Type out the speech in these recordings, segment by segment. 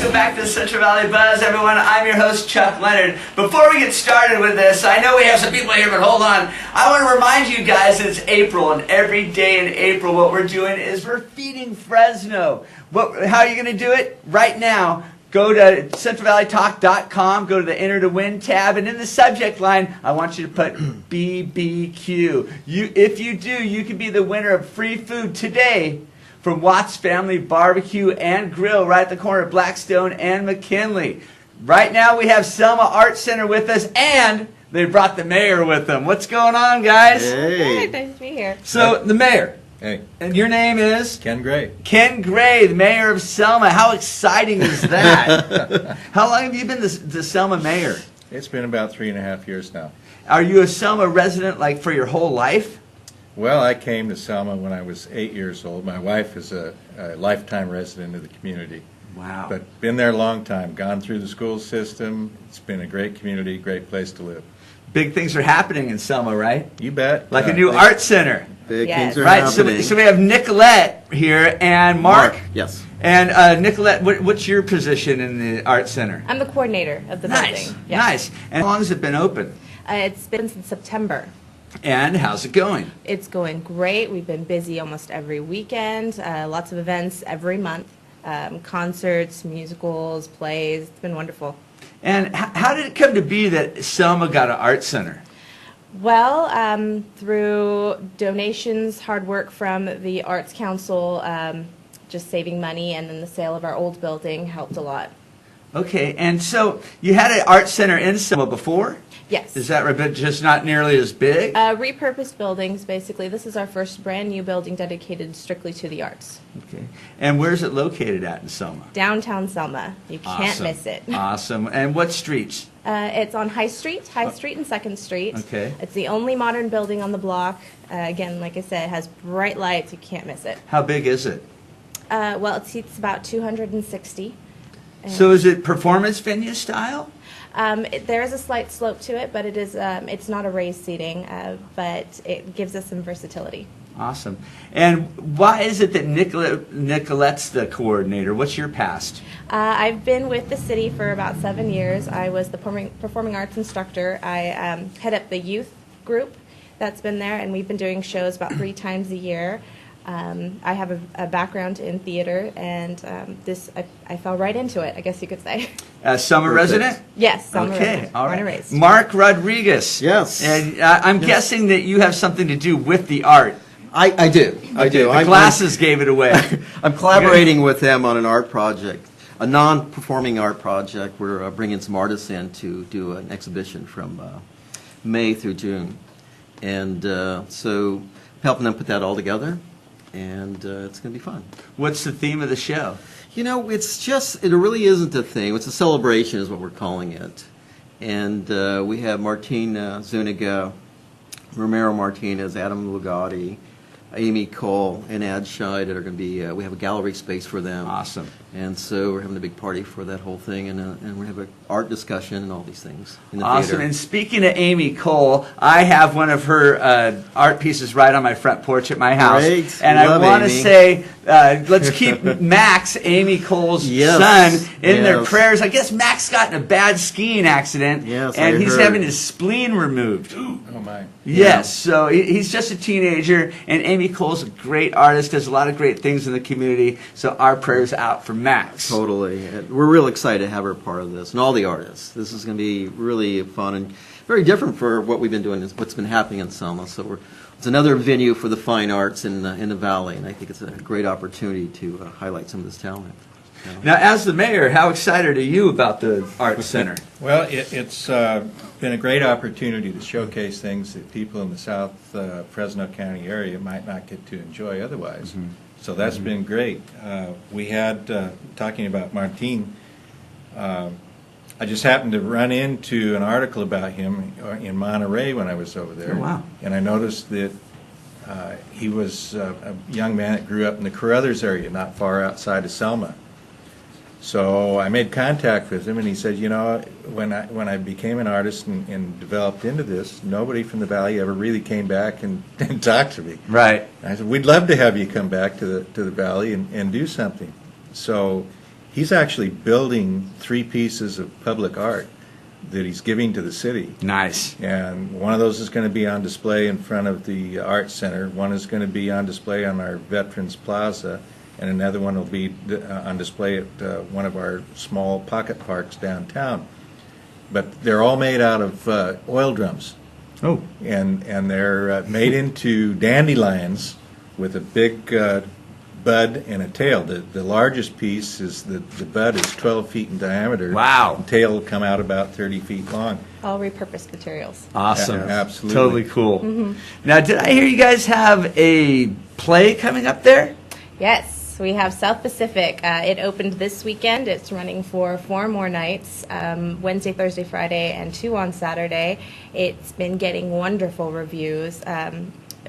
welcome back to the Central Valley Buzz, everyone. I'm your host, Chuck Leonard. Before we get started with this, I know we have some people here, but hold on. I want to remind you guys that it's April, and every day in April, what we're doing is we're feeding Fresno. How are you going to do it? Right now, go to centralvalleytalk.com, go to the Enter to Win tab, and in the subject line, I want you to put BBQ. If you do, you can be the winner of free food today from Watts Family Barbecue and Grill right at the corner of Blackstone and McKinley. Right now we have Selma Art Center with us, and they brought the mayor with them. What's going on, guys? Hey, nice to be here. So, the mayor. Hey. And your name is? Ken Gray. Ken Gray, the mayor of Selma. How exciting is that? How long have you been the Selma mayor? It's been about 3.5 years now. Are you a Selma resident like for your whole life? Well, I came to Selma when I was 8 years old. My wife is a lifetime resident of the community. Wow. But been there a long time, gone through the school system. It's been a great community, great place to live. Big things are happening in Selma, right? You bet. Like a new art center. Big things are right, happening. so we have Nicolette here and Mark. Yes. And Nicolette, what's your position in the art center? I'm the coordinator of the Nice, building. Yeah. nice. And how long has it been open? It's been since September. And how's it going? It's going great. We've been busy almost every weekend. Lots of events every month. Concerts, musicals, plays. It's been wonderful. And how did it come to be that Selma got an art center? Well, through donations, hard work from the Arts Council, just saving money, and then the sale of our old building helped a lot. Okay, and so you had an art center in Selma before? Yes. Is that right, but just not nearly as big? Repurposed buildings, basically. This is our first brand new building dedicated strictly to the arts. Okay. And where's it located at in Selma? Downtown Selma. You can't Awesome. miss it. Awesome. And what streets? It's on High Street and 2nd Street. Okay. It's the only modern building on the block. Again, like I said, it has bright lights. You can't miss it. How big is it? Well, it seats about 260. So is it performance venue style? There is a slight slope to it, but it is. It's not a raised seating, but it gives us some versatility. Awesome. And why is it that Nicolette's the coordinator? What's your past? I've been with the city for about 7 years. I was the performing arts instructor. I head up the youth group that's been there, and we've been doing shows about 3 times a year. I have a background in theater, and I fell right into it, I guess you could say. Summer resident? Yes, summer Okay, resident. all Born and right. raised. Mark Rodriguez. Yes. And I'm guessing that you have something to do with the art. I do. I do. The glasses gave it away. I'm collaborating with them on an art project, a non-performing art project. We're bringing some artists in to do an exhibition from May through June. And so helping them put that all together. And it's going to be fun. What's the theme of the show? You know, it really isn't a thing. It's a celebration is what we're calling it. And we have Martina Zuniga, Romero Martinez, Adam Lugatti, Amy Cole, and Ad Scheid that are going to be, we have a gallery space for them. Awesome. And so we're having a big party for that whole thing, and we have an art discussion and all these things in the Awesome. theater. And speaking of Amy Cole, I have one of her art pieces right on my front porch at my house. Great. And I Love want to Amy. say, let's keep Max, Amy Cole's Yes. son, in their Yes. prayers. I guess Max got in a bad skiing accident, Yes, and I he's heard. having his spleen removed. Oh, my. Yes, so he's just a teenager, and Amy Cole's a great artist, does a lot of great things in the community, so our prayers out for Max. Totally. And we're real excited to have her part of this, and all the artists. This is going to be really fun and very different for what we've been doing, what's been happening in Selma. So it's another venue for the fine arts in the Valley, and I think it's a great opportunity to highlight some of this talent. Now, as the mayor, how excited are you about the art center? Well, it's been a great opportunity to showcase things that people in the South Fresno County area might not get to enjoy otherwise. Mm-hmm. So that's been great. We had, talking about Martin, I just happened to run into an article about him in Monterey when I was over there. Oh, wow. And I noticed that he was a young man that grew up in the Carruthers area, not far outside of Selma. So I made contact with him, and he said, you know, when I became an artist and developed into this, nobody from the Valley ever really came back and talked to me. Right. And I said, we'd love to have you come back to the Valley and do something. So He's actually building 3 pieces of public art that he's giving to the city. Nice. And one of those is going to be on display in front of the Art Center. One is going to be on display on our Veterans Plaza, and another one will be on display at one of our small pocket parks downtown. But they're all made out of oil drums. Oh. And they're made into dandelions with a big bud and a tail. The largest piece is the bud is 12 feet in diameter. Wow. The tail will come out about 30 feet long. All repurposed materials. Awesome. Yeah, absolutely. Totally cool. Now, did I hear you guys have a play coming up there? Yes, we have South Pacific. It opened this weekend. It's running for 4 more nights, Wednesday, Thursday, Friday, and 2 on Saturday. It's been getting wonderful reviews.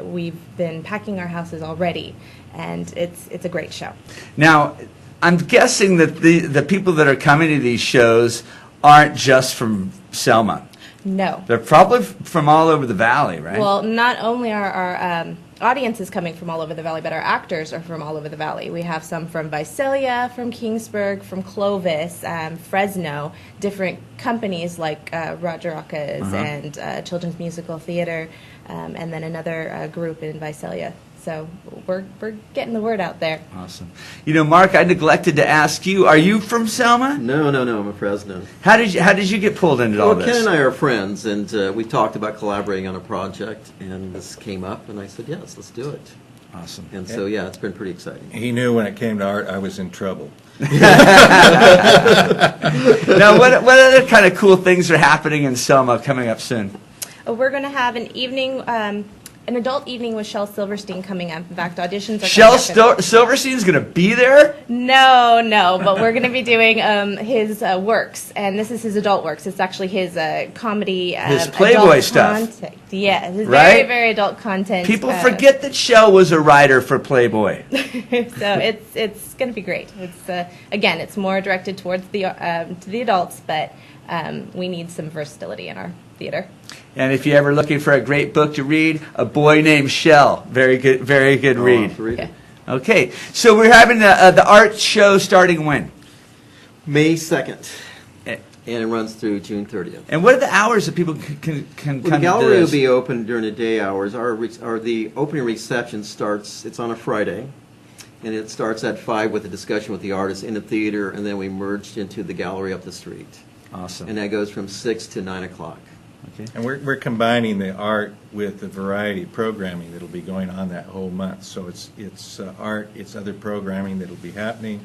We've been packing our houses already, and it's a great show. Now, I'm guessing that the people that are coming to these shows aren't just from Selma. No. They're probably from all over the valley, right? Well, not only are our audiences coming from all over the valley, but our actors are from all over the valley. We have some from Visalia, from Kingsburg, from Clovis, Fresno, different companies like Roger Rocca's and Children's Musical Theater, and then another group in Visalia. So we're getting the word out there. Awesome. You know, Mark, I neglected to ask you, are you from Selma? No, I'm a Fresno. How did you get pulled into all Well, this? Ken and I are friends, and we talked about collaborating on a project, and this came up, and I said, yes, let's do it. Awesome. And so, yeah, it's been pretty exciting. He knew when it came to art I was in trouble. Now, what other kind of cool things are happening in Selma coming up soon? We're going to have an evening, an adult evening with Shel Silverstein coming up. In fact, auditions are Shel coming up. Silverstein's going to be there? No, but we're going to be doing his works, and this is his adult works. It's actually his comedy, His Playboy adult stuff. content. Yeah, his Right? very, very adult content. People forget that Shel was a writer for Playboy. So it's going to be great. It's again, it's more directed towards the to the adults, but we need some versatility in our theater. And if you're ever looking for a great book to read, A Boy Named Shel. Very good read. Yeah. Okay, so we're having the art show starting when? May 2nd, Eh. and it runs through June 30th. And what are the hours that people can Well, come the to gallery will this? be open during the day hours. The opening reception starts, it's on a Friday, and it starts at 5 with a discussion with the artists in the theater, and then we merged into the gallery up the street. Awesome. And that goes from 6 to 9 o'clock. Okay. And we're combining the art with the variety of programming that'll be going on that whole month. So it's art, it's other programming that'll be happening,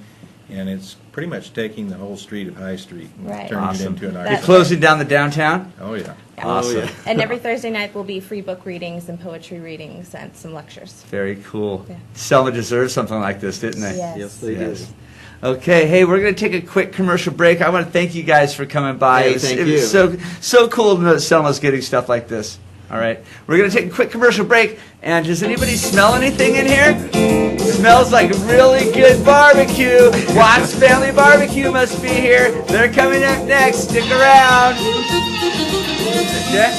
and it's pretty much taking the whole street of High Street and Right. turning Awesome. it into an art. You're That- closing down the downtown? Oh, yeah. Awesome. Oh, yeah. And every Thursday night will be free book readings and poetry readings and some lectures. Very cool. Yeah. Selma deserved something like this, didn't they? Yes. Yes, they Yes. do. Okay, hey, we're going to take a quick commercial break. I want to thank you guys for coming by. Hey, thank it you. was so cool to know that Selma's getting stuff like this. All right, we're going to take a quick commercial break. And does anybody smell anything in here? Smells like really good barbecue. Watts Family Barbecue must be here. They're coming up next. Stick around. Okay.